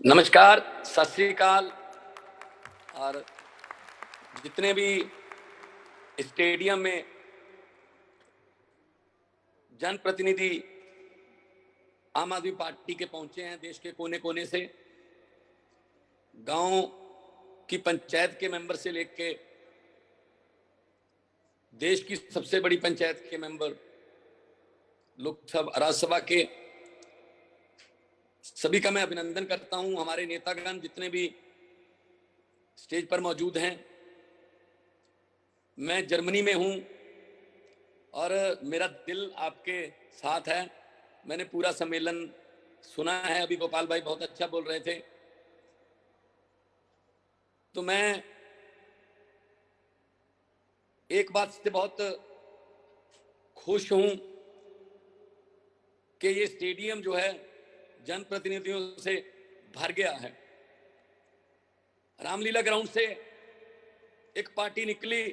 नमस्कार, सत श्री अकाल। और जितने भी स्टेडियम में जनप्रतिनिधि आम आदमी पार्टी के पहुंचे हैं, देश के कोने कोने से, गांव की पंचायत के मेंबर से लेके देश की सबसे बड़ी पंचायत के मेंबर, लोकसभा राज्यसभा के, सभी का मैं अभिनंदन करता हूं। हमारे नेतागण जितने भी स्टेज पर मौजूद हैं, मैं जर्मनी में हूं और मेरा दिल आपके साथ है। मैंने पूरा सम्मेलन सुना है। अभी गोपाल भाई बहुत अच्छा बोल रहे थे। तो मैं एक बात से बहुत खुश हूं कि ये स्टेडियम जो है जनप्रतिनिधियों से भर गया है। रामलीला ग्राउंड से एक पार्टी निकली,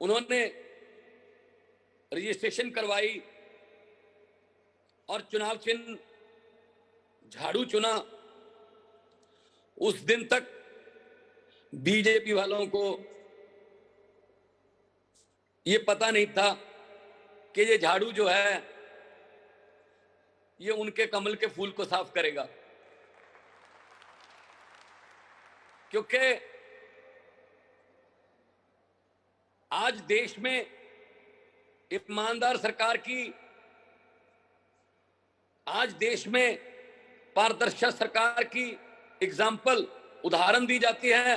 उन्होंने रजिस्ट्रेशन करवाई और चुनाव चिन्ह झाड़ू चुना। उस दिन तक बीजेपी वालों को ये पता नहीं था कि ये झाड़ू जो है ये उनके कमल के फूल को साफ करेगा, क्योंकि आज देश में ईमानदार सरकार की, आज देश में पारदर्शी सरकार की एग्जाम्पल, उदाहरण दी जाती है,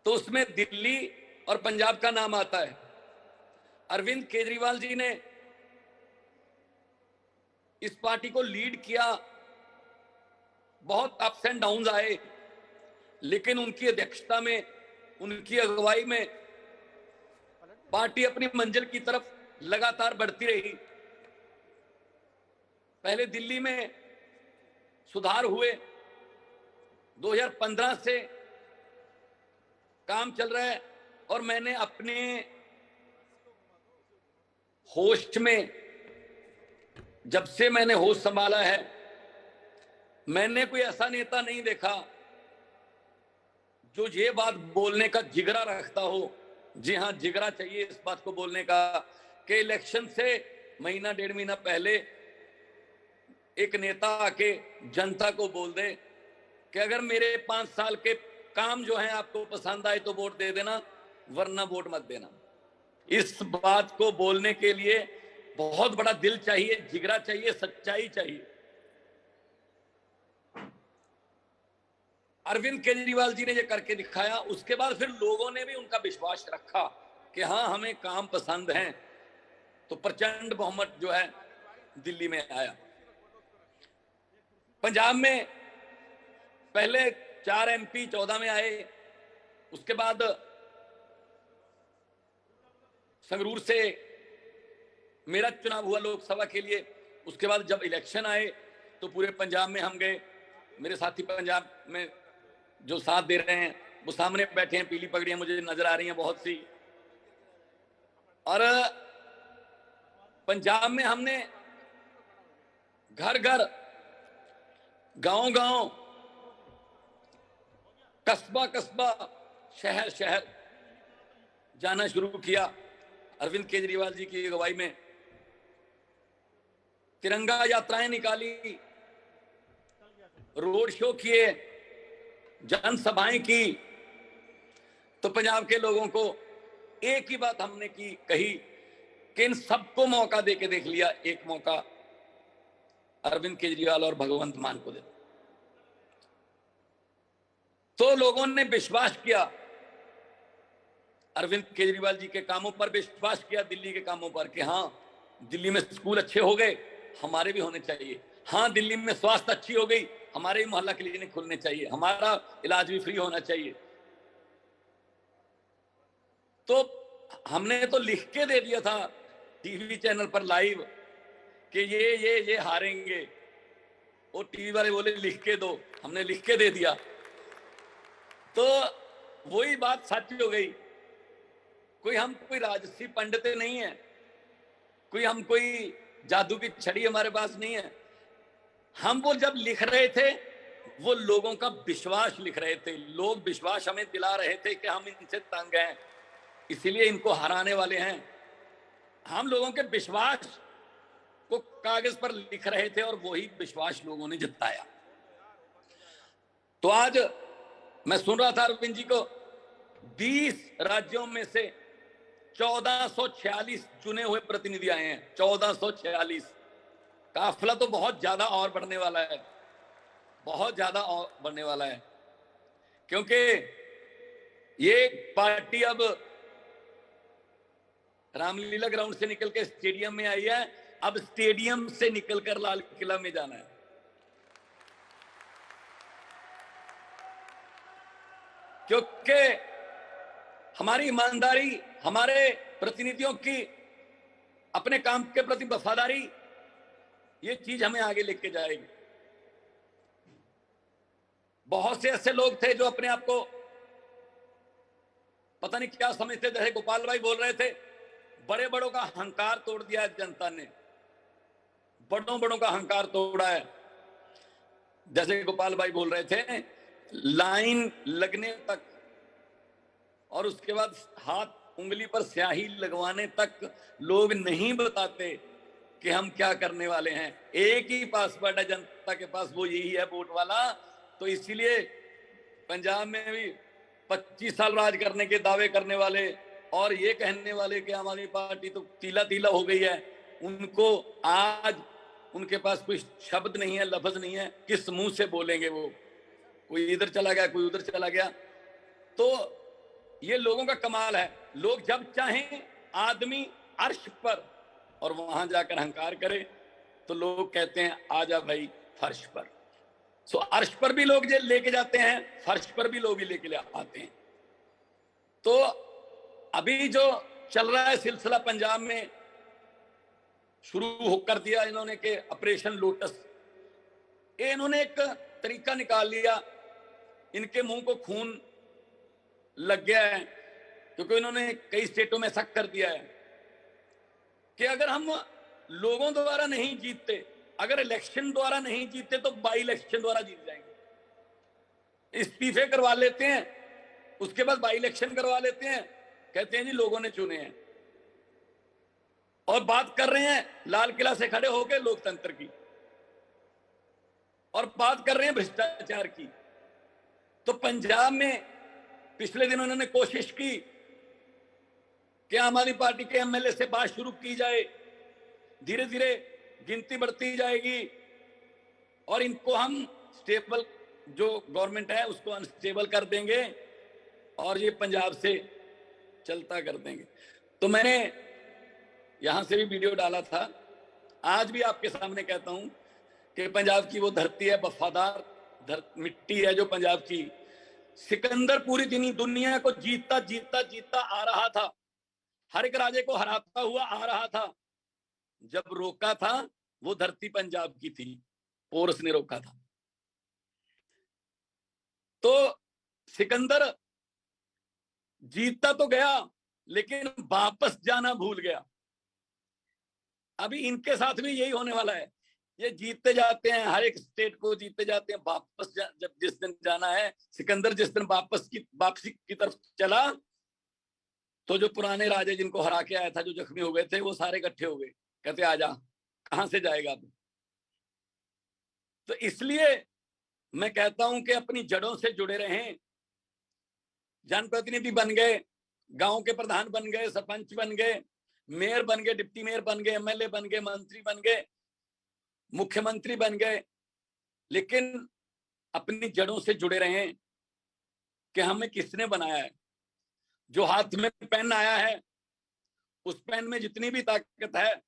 तो उसमें दिल्ली और पंजाब का नाम आता है। अरविंद केजरीवाल जी ने इस पार्टी को लीड किया। बहुत अप्स एंड डाउन्स आए, लेकिन उनकी अध्यक्षता में, उनकी अगुवाई में पार्टी अपनी मंजिल की तरफ लगातार बढ़ती रही। पहले दिल्ली में सुधार हुए, 2015 से काम चल रहा है और मैंने अपने होस्ट में, जब से मैंने होश संभाला है, मैंने कोई ऐसा नेता नहीं देखा जो ये बात बोलने का जिगरा रखता हो। जी हां, जिगरा चाहिए इस बात को बोलने का कि इलेक्शन से महीना डेढ़ महीना पहले एक नेता आके जनता को बोल दे कि अगर मेरे 5 साल के काम जो हैं आपको पसंद आए तो वोट दे देना, वरना वोट मत देना। इस बात को बोलने के लिए बहुत बड़ा दिल चाहिए, जिगरा चाहिए, सच्चाई चाहिए। अरविंद केजरीवाल जी ने ये करके दिखाया। उसके बाद फिर लोगों ने भी उनका विश्वास रखा कि हाँ, हमें काम पसंद हैं, तो प्रचंड बहुमत जो है दिल्ली में आया। पंजाब में पहले 4 MP 14 में आए, उसके बाद संगरूर से मेरा चुनाव हुआ लोकसभा के लिए। उसके बाद जब इलेक्शन आए तो पूरे पंजाब में हम गए। मेरे साथी पंजाब में जो साथ दे रहे हैं वो सामने बैठे हैं, पीली पगड़ियां मुझे नजर आ रही हैं बहुत सी। और पंजाब में हमने घर घर, गांव गांव, कस्बा कस्बा, शहर शहर जाना शुरू किया। अरविंद केजरीवाल जी की अगुवाई में तिरंगा यात्राएं निकाली, रोड शो किए, जनसभाएं की। तो पंजाब के लोगों को एक ही बात हमने कही कि इन सबको मौका देके देख लिया, एक मौका अरविंद केजरीवाल और भगवंत मान को दे। तो लोगों ने विश्वास किया, अरविंद केजरीवाल जी के कामों पर विश्वास किया, दिल्ली के कामों पर, कि हाँ, दिल्ली में स्कूल अच्छे हो गए, हमारे भी होने चाहिए। हाँ, दिल्ली में स्वास्थ्य अच्छी हो गई, हमारे भी मोहल्ला क्लिनिक खुलने चाहिए, हमारा इलाज भी फ्री होना चाहिए। तो हमने तो लिख के दे दिया था टीवी चैनल पर लाइव कि ये हारेंगे। वो टीवी वाले बोले लिख के दो, हमने लिख के दे दिया। तो वही बात सच हो गई। हम कोई राजसी पंडित नहीं है, हम कोई जादू की छड़ी हमारे पास नहीं है। हम वो जब लिख रहे थे वो लोगों का विश्वास लिख रहे थे, लोग विश्वास हमें दिला रहे थे कि हम इनसे तंग हैं, इसीलिए इनको हराने वाले हैं। हम लोगों के विश्वास को कागज पर लिख रहे थे और वही विश्वास लोगों ने जताया। तो आज मैं सुन रहा था अरविंद जी को, 20 राज्यों में से 1446 चुने हुए प्रतिनिधि आए हैं। 1446, काफिला तो बहुत ज्यादा और बढ़ने वाला है, बहुत ज्यादा और बढ़ने वाला है, क्योंकि ये पार्टी अब रामलीला ग्राउंड से निकल के स्टेडियम में आई है, अब स्टेडियम से निकलकर लाल किला में जाना है। क्योंकि हमारी ईमानदारी, हमारे प्रतिनिधियों की अपने काम के प्रति वफादारी, ये चीज हमें आगे लेके जाएगी। बहुत से ऐसे लोग थे जो अपने आप को पता नहीं क्या समझते, जैसे गोपाल भाई बोल रहे थे, बड़े बड़ों का अहंकार तोड़ दिया है जनता ने, बड़ों बड़ों का अहंकार तोड़ा है। जैसे गोपाल भाई बोल रहे थे, लाइन लगने तक और उसके बाद हाथ उंगली पर स्याही लगवाने तक लोग नहीं बताते कि हम क्या करने वाले हैं। एक ही पासवर्ड है जनता के पास, वो यही है वोट वाला। तो इसीलिए पंजाब में भी 25 साल राज करने के दावे करने वाले और ये कहने वाले कि आम आदमी पार्टी तो तीला तीला हो गई है, उनको आज उनके पास कोई शब्द नहीं है, लफ्ज नहीं है, किस मुंह से बोलेंगे वो? कोई इधर चला गया, कोई उधर चला गया। तो ये लोगों का कमाल है, लोग जब चाहें आदमी अर्श पर और वहां जाकर अहंकार करे तो लोग कहते हैं आजा भाई फर्श पर। सो अर्श पर भी लोग लेके जाते हैं, फर्श पर भी लोग लेके आते हैं। तो अभी जो चल रहा है सिलसिला पंजाब में शुरू कर दिया इन्होंने के ऑपरेशन लोटस, ये इन्होंने एक तरीका निकाल लिया, इनके मुंह को खून लग गया है, क्योंकि इन्होंने कई स्टेटों में ऐसा कर दिया है कि अगर हम लोगों द्वारा नहीं जीतते, अगर इलेक्शन द्वारा नहीं जीतते तो बाई इलेक्शन द्वारा जीत जाएंगे। इस्तीफे करवा लेते हैं, उसके बाद बाई इलेक्शन करवा लेते हैं, कहते हैं जी लोगों ने चुने हैं, और बात कर रहे हैं लाल किला से खड़े होकर लोकतंत्र की, और बात कर रहे हैं भ्रष्टाचार की। तो पंजाब में पिछले दिनों उन्होंने कोशिश की कि आम आदमी पार्टी के एमएलए से बात शुरू की जाए, धीरे धीरे गिनती बढ़ती जाएगी और इनको हम स्टेबल, जो गवर्नमेंट है उसको अनस्टेबल कर देंगे और ये पंजाब से चलता कर देंगे। तो मैंने यहां से भी वीडियो डाला था, आज भी आपके सामने कहता हूं कि पंजाब की वो धरती है, वफादार मिट्टी है जो पंजाब की। सिकंदर पूरी दुनिया को जीतता जीतता जीतता आ रहा था, हर एक राजे को हराता हुआ आ रहा था। जब रोका था वो धरती पंजाब की थी, पोरस ने रोका था। तो सिकंदर जीतता तो गया लेकिन वापस जाना भूल गया। अभी इनके साथ भी यही होने वाला है, ये जीतते जाते हैं, हर एक स्टेट को जीतते जाते हैं, वापस जब जिस दिन जाना है, सिकंदर जिस दिन वापसी की तरफ चला तो जो पुराने राजे जिनको हरा के आया था, जो जख्मी हो गए थे, वो सारे इकट्ठे हो गए, कहते आजा, कहां से जाएगा अब। तो इसलिए मैं कहता हूं कि अपनी जड़ों से जुड़े रहें। जनप्रतिनिधि बन गए, गांव के प्रधान बन गए, सरपंच बन गए, मेयर बन गए, डिप्टी मेयर बन गए, एमएलए बन गए, मंत्री बन गए, मुख्यमंत्री बन गए, लेकिन अपनी जड़ों से जुड़े रहें कि हमें किसने बनाया है। जो हाथ में पेन आया है, उस पेन में जितनी भी ताकत है,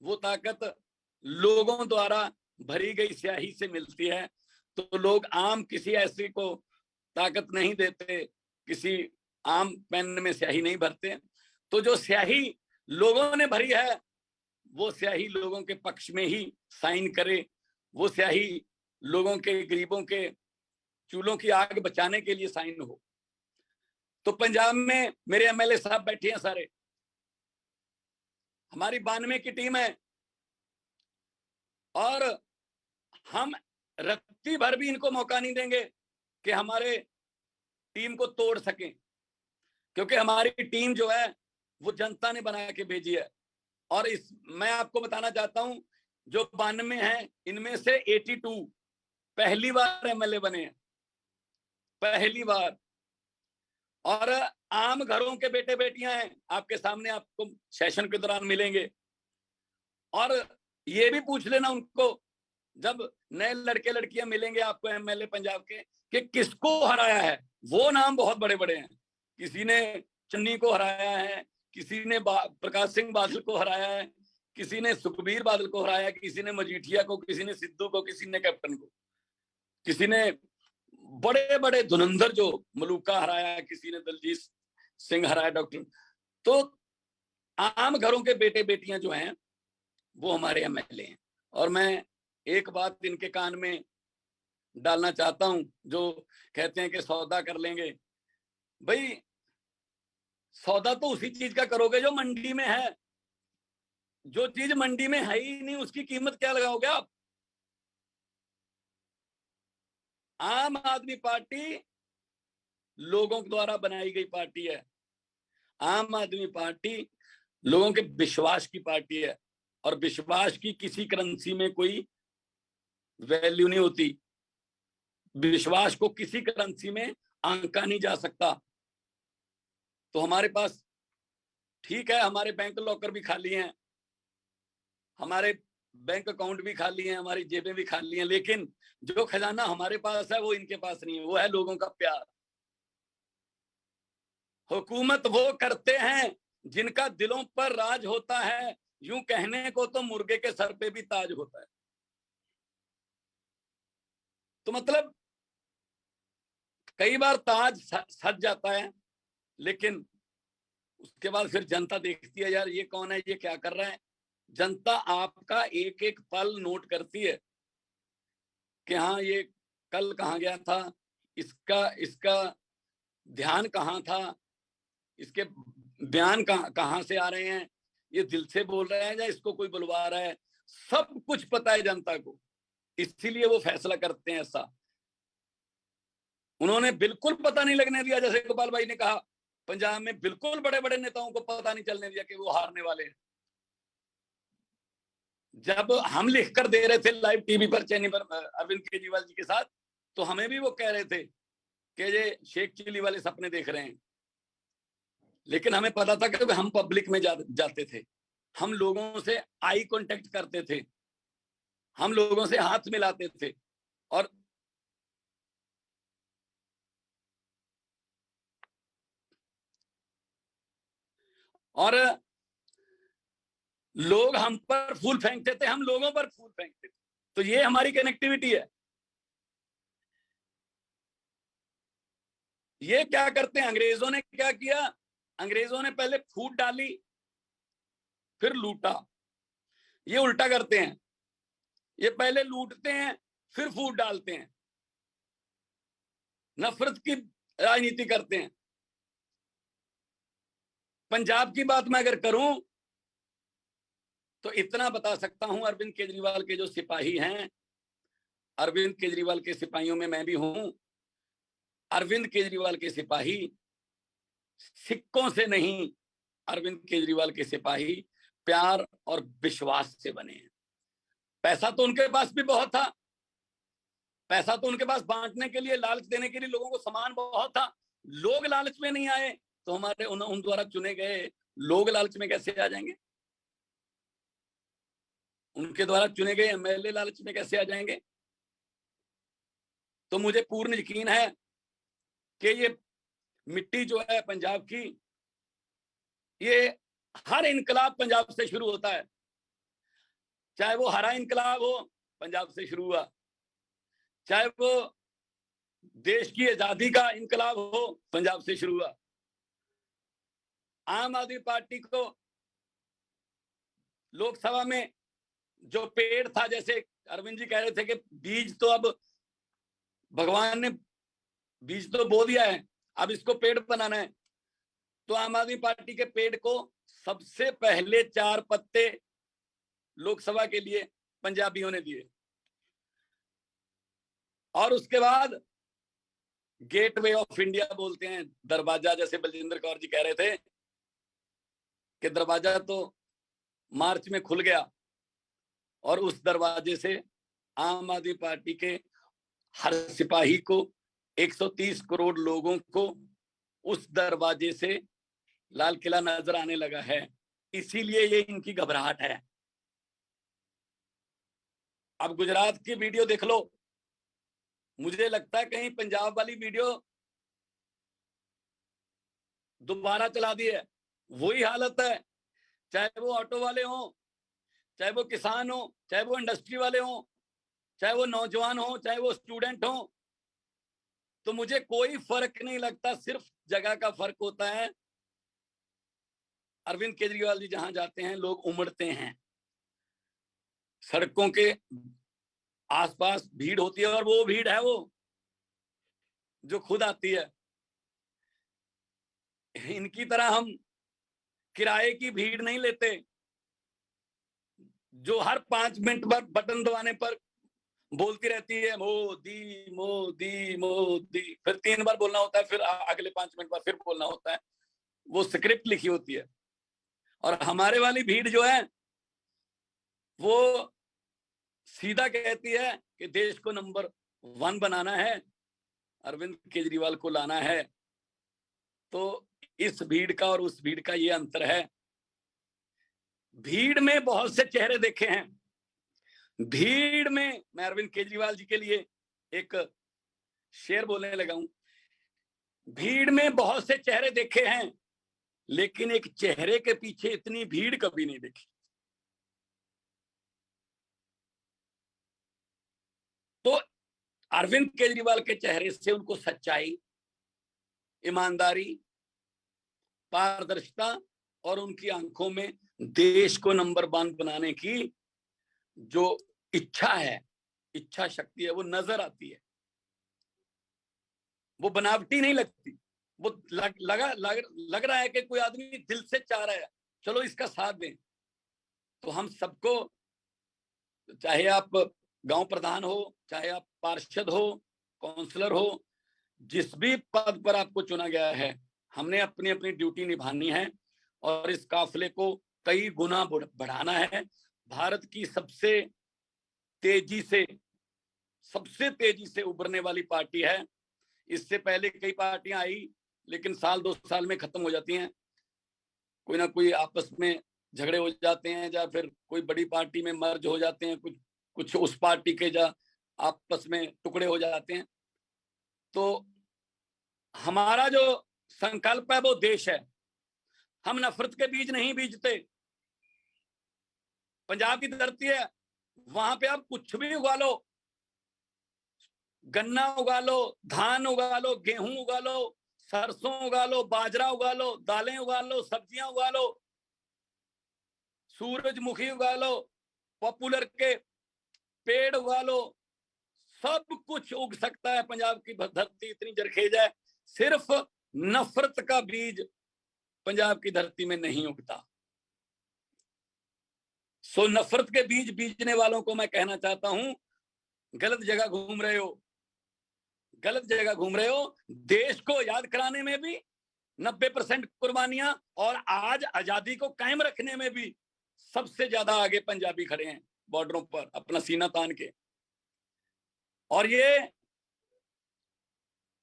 वो ताकत लोगों द्वारा भरी गई स्याही से मिलती है। तो लोग आम किसी ऐसे को ताकत नहीं देते, किसी आम पेन में स्याही नहीं भरते। तो जो स्याही लोगों ने भरी है, वो स्याही लोगों के पक्ष में ही साइन करे, वो स्याही लोगों के, गरीबों के चूल्हों की आग बचाने के लिए साइन हो। तो पंजाब में मेरे एमएलए साहब बैठे हैं सारे, हमारी 92 की टीम है, और हम रत्ती भर भी इनको मौका नहीं देंगे कि हमारे टीम को तोड़ सकें, क्योंकि हमारी टीम जो है वो जनता ने बना के भेजी है। और इस मैं आपको बताना चाहता हूं, जो 92 हैं इनमें से 82 पहली बार एमएलए बने हैं, पहली बार। और आम घरों के बेटे बेटियां हैं, आपके सामने आपको सेशन के दौरान मिलेंगे। और ये भी पूछ लेना उनको, जब नए लड़के लड़कियां मिलेंगे आपको एमएलए पंजाब के, कि किसको हराया है। वो नाम बहुत बड़े बड़े हैं, किसी ने चन्नी को हराया है, किसी ने प्रकाश सिंह बादल को हराया है, किसी ने सुखबीर बादल को हराया, किसी ने मजीठिया को, किसी ने सिद्धू को, किसी ने कैप्टन को, किसी ने बड़े बड़े धुरंधर जो मलूका हराया, किसी ने दलजीत सिंह हराया, डॉक्टर। तो आम घरों के बेटे बेटियां जो हैं वो हमारे एमएलए हैं। और मैं एक बात इनके कान में डालना चाहता हूं, जो कहते हैं कि सौदा कर लेंगे। भाई सौदा तो उसी चीज का करोगे जो मंडी में है। जो चीज मंडी में है ही नहीं उसकी कीमत क्या लगाओगे आप? आम आदमी पार्टी लोगों द्वारा बनाई गई पार्टी है। आम आदमी पार्टी लोगों के विश्वास की पार्टी है, और विश्वास की किसी करेंसी में कोई वैल्यू नहीं होती। विश्वास को किसी करेंसी में आंका नहीं जा सकता। तो हमारे पास ठीक है, हमारे बैंक लॉकर भी खाली हैं, हमारे बैंक अकाउंट भी खाली हैं, हमारी जेबें भी खाली हैं, लेकिन जो खजाना हमारे पास है वो इनके पास नहीं है। वो है लोगों का प्यार। हुकूमत वो करते हैं जिनका दिलों पर राज होता है। यूं कहने को तो मुर्गे के सर पे भी ताज होता है। तो मतलब कई बार ताज सज जाता है, लेकिन उसके बाद फिर जनता देखती है, यार ये कौन है, ये क्या कर रहा है। जनता आपका एक एक पल नोट करती है कि हाँ ये कल कहाँ गया था, इसका ध्यान कहाँ था, इसके बयान कहाँ से आ रहे हैं, ये दिल से बोल रहे हैं या इसको कोई बुलवा रहा है। सब कुछ पता है जनता को, इसीलिए वो फैसला करते हैं ऐसा। उन्होंने बिल्कुल पता नहीं लगने दिया, जैसे गोपाल भाई ने कहा, पंजाब में बिल्कुल बड़े बड़े नेताओं को पता नहीं चलने दिया कि वो हारने वाले हैं। जब हम लिख कर दे रहे थे लाइव टीवी पर, चैनल पर अरविंद केजरीवाल जी के साथ, तो हमें भी वो कह रहे थे कि ये शेख चिल्ली वाले सपने देख रहे हैं। लेकिन हमें पता था कि हम पब्लिक में जाते थे, हम लोगों से आई कांटेक्ट करते थे, हम लोगों से हाथ मिलाते थे, और लोग हम पर फूल फेंकते थे, हम लोगों पर फूल फेंकते थे। तो ये हमारी कनेक्टिविटी है। ये क्या करते हैं, अंग्रेजों ने क्या किया, अंग्रेजों ने पहले फूट डाली फिर लूटा। ये उल्टा करते हैं, ये पहले लूटते हैं फिर फूट डालते हैं, नफरत की राजनीति करते हैं। पंजाब की बात मैं अगर करूं तो इतना बता सकता हूं, अरविंद केजरीवाल के जो सिपाही हैं, अरविंद केजरीवाल के सिपाहियों में मैं भी हूं। अरविंद केजरीवाल के सिपाही सिक्कों से नहीं, अरविंद केजरीवाल के सिपाही प्यार और विश्वास से बने हैं। पैसा तो उनके पास भी बहुत था, पैसा तो उनके पास बांटने के लिए, लालच देने के लिए लोगों को सामान बहुत था। लोग लालच में नहीं आए तो हमारे उन द्वारा चुने गए लोग लालच में कैसे आ जाएंगे? उनके द्वारा चुने गए एमएलए लालच में कैसे आ जाएंगे? तो मुझे पूर्ण यकीन है कि ये मिट्टी जो है पंजाब की, ये हर इनकलाब पंजाब से शुरू होता है। चाहे वो हरा इनकलाब हो, पंजाब से शुरू हुआ, चाहे वो देश की आजादी का इनकलाब हो, पंजाब से शुरू हुआ। आम आदमी पार्टी को लोकसभा में जो पेड़ था, जैसे अरविंद जी कह रहे थे कि बीज तो अब भगवान ने बीज तो बो दिया है, अब इसको पेड़ बनाना है, तो आम आदमी पार्टी के पेड़ को सबसे पहले 4 पत्ते लोकसभा के लिए पंजाबियों ने दिए, और उसके बाद गेटवे ऑफ इंडिया बोलते हैं, दरवाजा, जैसे बलजिंदर कौर जी कह रहे थे कि दरवाजा तो मार्च में खुल गया, और उस दरवाजे से आम आदमी पार्टी के हर सिपाही को, 130 करोड़ लोगों को उस दरवाजे से लाल किला नजर आने लगा है। इसीलिए ये इनकी घबराहट है। अब गुजरात की वीडियो देख लो, मुझे लगता है कहीं पंजाब वाली वीडियो दोबारा चला दी है। वही हालत है, चाहे वो ऑटो वाले हों, चाहे वो किसान हो, चाहे वो इंडस्ट्री वाले हों, चाहे वो नौजवान हो, चाहे वो स्टूडेंट हो, तो मुझे कोई फर्क नहीं लगता। सिर्फ जगह का फर्क होता है। अरविंद केजरीवाल जी जहां जाते हैं लोग उमड़ते हैं, सड़कों के आसपास भीड़ होती है, और वो भीड़ है वो जो खुद आती है। इनकी तरह हम किराए की भीड़ नहीं लेते, जो हर 5 मिनट पर बटन दबाने पर बोलती रहती है मोदी मोदी मोदी, फिर 3 बार बोलना होता है, फिर अगले 5 मिनट बाद फिर बोलना होता है। वो स्क्रिप्ट लिखी होती है। और हमारे वाली भीड़ जो है वो सीधा कहती है कि देश को नंबर 1 बनाना है, अरविंद केजरीवाल को लाना है। तो इस भीड़ का और उस भीड़ का ये अंतर है। भीड़ में बहुत से चेहरे देखे हैं। भीड़ में मैं अरविंद केजरीवाल जी के लिए एक शेर बोलने लगा हूं। भीड़ में बहुत से चेहरे देखे हैं, लेकिन एक चेहरे के पीछे इतनी भीड़ कभी नहीं देखी। तो अरविंद केजरीवाल के चेहरे से उनको सच्चाई, ईमानदारी, पारदर्शिता और उनकी आंखों में देश को नंबर 1 बनाने की जो इच्छा है, इच्छा शक्ति है, वो नजर आती है। वो बनावटी नहीं लगती। वो लग रहा है कि कोई आदमी दिल से चाह रहा है, चलो इसका साथ दें। तो हम सबको, चाहे आप गांव प्रधान हो, चाहे आप पार्षद हो, काउंसलर हो, जिस भी पद पर आपको चुना गया है, हमने अपनी अपनी ड्यूटी निभानी है और इस काफिले को कई गुना बढ़ाना है। भारत की सबसे तेजी से उभरने वाली पार्टी है। इससे पहले कई पार्टियां आई, लेकिन साल 2 साल में खत्म हो जाती हैं। कोई ना कोई आपस में झगड़े हो जाते हैं, या फिर कोई बड़ी पार्टी में मर्ज हो जाते हैं, कुछ उस पार्टी के आपस में टुकड़े हो जाते हैं। तो हमारा जो संकल्प है वो देश है। हम नफरत के बीज नहीं बीजते। पंजाब की धरती है, वहां पे आप कुछ भी उगा लो, गन्ना उगा लो, धान उगा लो, गेहूं उगा लो, सरसों उगा लो, बाजरा उगा लो, दालें उगा लो, सब्जियां उगा लो, सूरजमुखी उगा लो, पॉपुलर के पेड़ उगा लो, सब कुछ उग सकता है। पंजाब की धरती इतनी जरखेज है। सिर्फ नफरत का बीज पंजाब की धरती में नहीं उगता। सो नफरत के बीज बीजने वालों को मैं कहना चाहता हूं, गलत जगह घूम रहे हो, गलत जगह घूम रहे हो। देश को याद कराने में भी 90% कुर्बानियां, और आज आजादी को कायम रखने में भी सबसे ज्यादा आगे पंजाबी खड़े हैं, बॉर्डरों पर अपना सीना तान के। और ये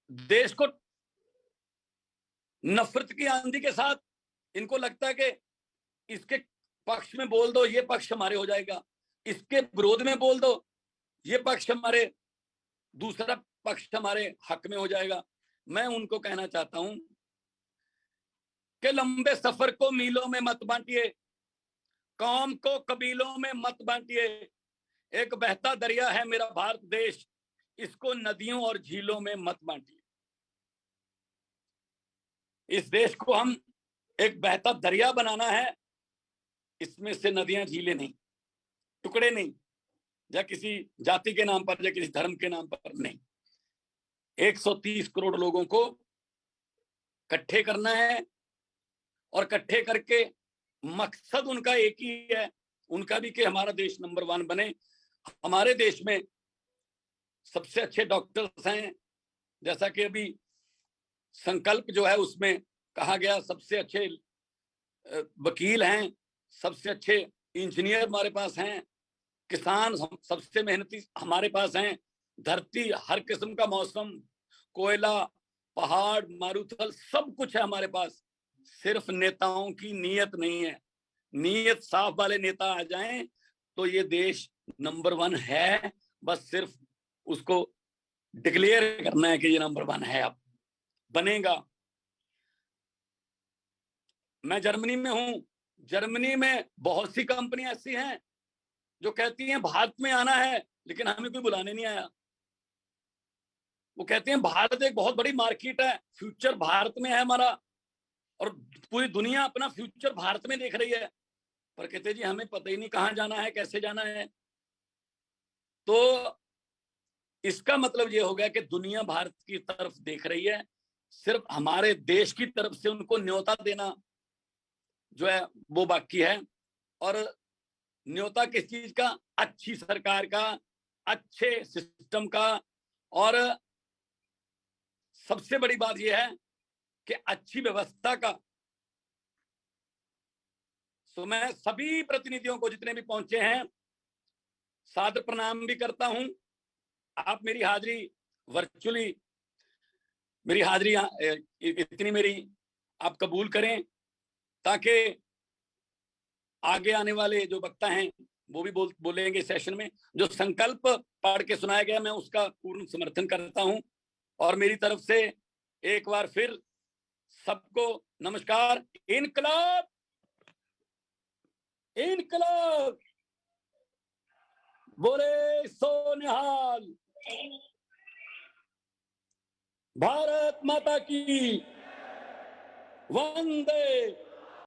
देश को नफरत की आंधी के साथ, इनको लगता है कि इसके पक्ष में बोल दो, ये पक्ष हमारे हो जाएगा, इसके विरोध में बोल दो, ये पक्ष हमारे, दूसरा पक्ष हमारे हक में हो जाएगा। मैं उनको कहना चाहता हूं कि लंबे सफर को मीलों में मत बांटिए, कौम को कबीलों में मत बांटिए। एक बहता दरिया है मेरा भारत देश, इसको नदियों और झीलों में मत बांटिए। इस देश को हम एक बहता दरिया बनाना है, इसमें से नदियां झीलें नहीं, टुकड़े नहीं, या किसी जाति के नाम पर या किसी धर्म के नाम पर नहीं। 130 करोड़ लोगों को इकट्ठे करना है, और इकट्ठे करके मकसद उनका एक ही है, उनका भी कि हमारा देश नंबर 1 बने। हमारे देश में सबसे अच्छे डॉक्टर्स हैं, जैसा कि अभी संकल्प जो है उसमें कहा गया, सबसे अच्छे वकील हैं, सबसे अच्छे इंजीनियर हमारे पास हैं, किसान सबसे मेहनती हमारे पास हैं, धरती हर किस्म का मौसम, कोयला, पहाड़, मारूथल सब कुछ है हमारे पास। सिर्फ नेताओं की नीयत नहीं है। नीयत साफ वाले नेता आ जाएं तो ये देश नंबर 1 है। बस सिर्फ उसको डिक्लेयर करना है कि ये नंबर 1 है, अब बनेगा। मैं जर्मनी में हूं। जर्मनी में बहुत सी कंपनियां ऐसी हैं जो कहती हैं भारत में आना है, लेकिन हमें कोई बुलाने नहीं आया। वो कहते हैं भारत एक बहुत बड़ी मार्केट है, फ्यूचर भारत में है हमारा, और पूरी दुनिया अपना फ्यूचर भारत में देख रही है, पर कहते जी हमें पता ही नहीं कहां जाना है, कैसे जाना है। तो इसका मतलब ये हो गया कि दुनिया भारत की तरफ देख रही है, सिर्फ हमारे देश की तरफ से उनको न्योता देना जो है वो बाकी है। और न्योता किस चीज का? अच्छी सरकार का, अच्छे सिस्टम का, और सबसे बड़ी बात यह है कि अच्छी व्यवस्था का। तो मैं सभी प्रतिनिधियों को जितने भी पहुंचे हैं सादर प्रणाम भी करता हूं। आप मेरी हाजिरी वर्चुअली, मेरी हाजिरी इतनी मेरी आप कबूल करें, ताकि आगे आने वाले जो वक्ता हैं वो भी बोलेंगे सेशन में। जो संकल्प पढ़ के सुनाया गया मैं उसका पूर्ण समर्थन करता हूं। और मेरी तरफ से एक बार फिर सबको नमस्कार। इनकलाब, इनकलाब, बोले सो निहाल, भारत माता की, वंदे